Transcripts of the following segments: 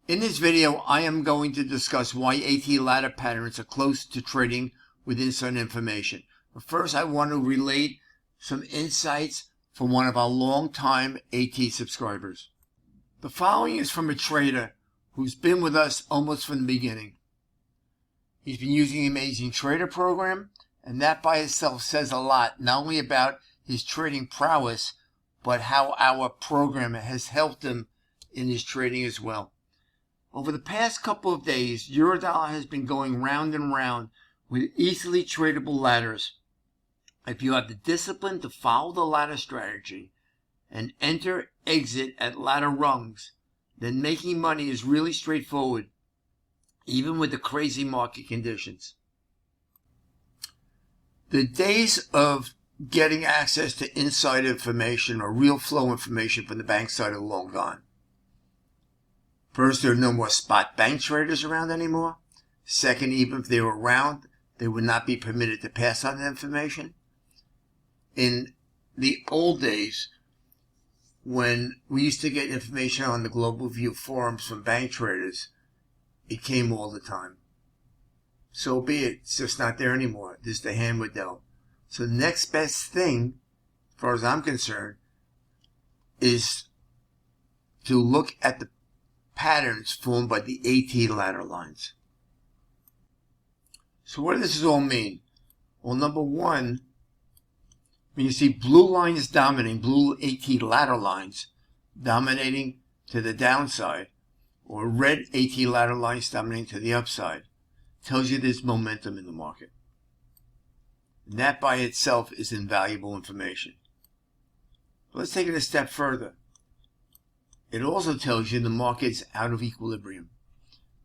In this video, I am going to discuss why AT ladder patterns are close to trading with inside information. But first, I want to relate some insights from one of our long-time AT subscribers. The following is from a trader who's been with us almost from the beginning. He's been using the Amazing Trader program, and that by itself says a lot, not only about his trading prowess, but how our program has helped him in his trading as well. Over the past couple of days, Eurodollar has been going round and round with easily tradable ladders. If you have the discipline to follow the ladder strategy and enter, exit at ladder rungs, then making money is really straightforward, even with the crazy market conditions. The days of getting access to inside information or real flow information from the bank side are long gone. First, there are no more spot bank traders around anymore. Second, even if they were around, they would not be permitted to pass on the information. In the old days, when we used to get information on the Global View forums from bank traders, it came all the time. So be it. It's just not there anymore. This is the hand we're dealt. So the next best thing, as far as I'm concerned, is to look at the patterns formed by the AT ladder lines. So what does this all mean? Well, number one, when you see blue lines dominating, blue AT ladder lines dominating to the downside, or red AT ladder lines dominating to the upside, tells you there's momentum in the market. And that by itself is invaluable information. But let's take it a step further. It also tells you the market's out of equilibrium.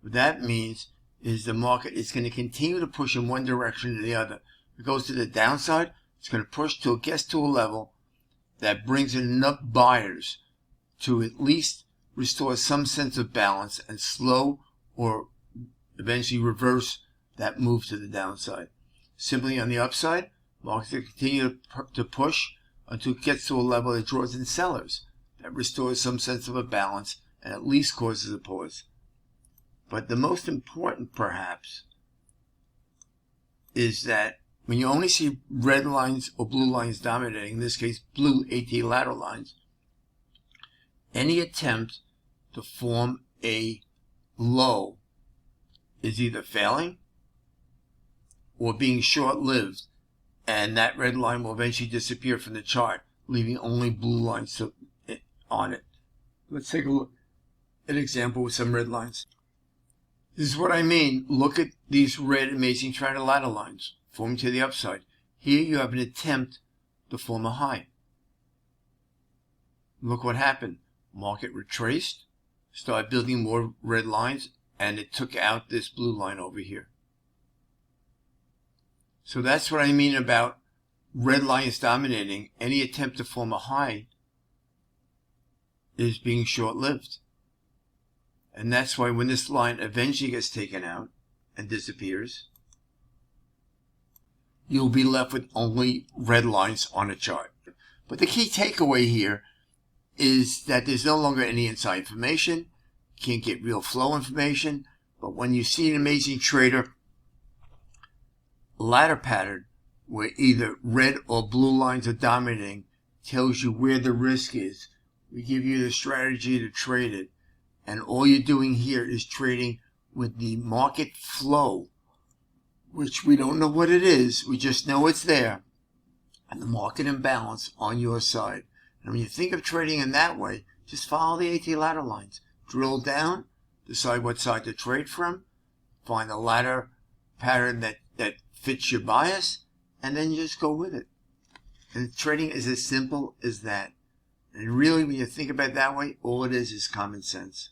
What that means is the market is going to continue to push in one direction or the other. If it goes to the downside, it's going to push till it gets to a level that brings in enough buyers to at least restore some sense of balance and slow or eventually reverse that move to the downside. Simply on the upside, markets will continue to push until it gets to a level that draws in sellers. That restores some sense of a balance and at least causes a pause. But the most important, perhaps, is that when you only see red lines or blue lines dominating, in this case blue AT ladder lines, any attempt to form a low is either failing or being short-lived, and that red line will eventually disappear from the chart, leaving only blue lines on it. Let's take a look at an example with some red lines. This is what I mean. Look at these red Amazing Trader ladder lines forming to the upside. Here you have an attempt to form a high. Look what happened. Market retraced, started building more red lines, and it took out this blue line over here. So that's what I mean about red lines dominating. Any attempt to form a high is being short-lived. And that's why when this line eventually gets taken out and disappears, you'll be left with only red lines on a chart. But the key takeaway here is that there's no longer any inside information. You can't get real flow information. But when you see an Amazing Trader ladder pattern where either red or blue lines are dominating, tells you where the risk is. We give you the strategy to trade it. And all you're doing here is trading with the market flow, which we don't know what it is. We just know it's there. And the market imbalance on your side. And when you think of trading in that way, just follow the AT ladder lines. Drill down, decide what side to trade from, find a ladder pattern that fits your bias, and then just go with it. And trading is as simple as that. And really, when you think about it that way, all it is common sense.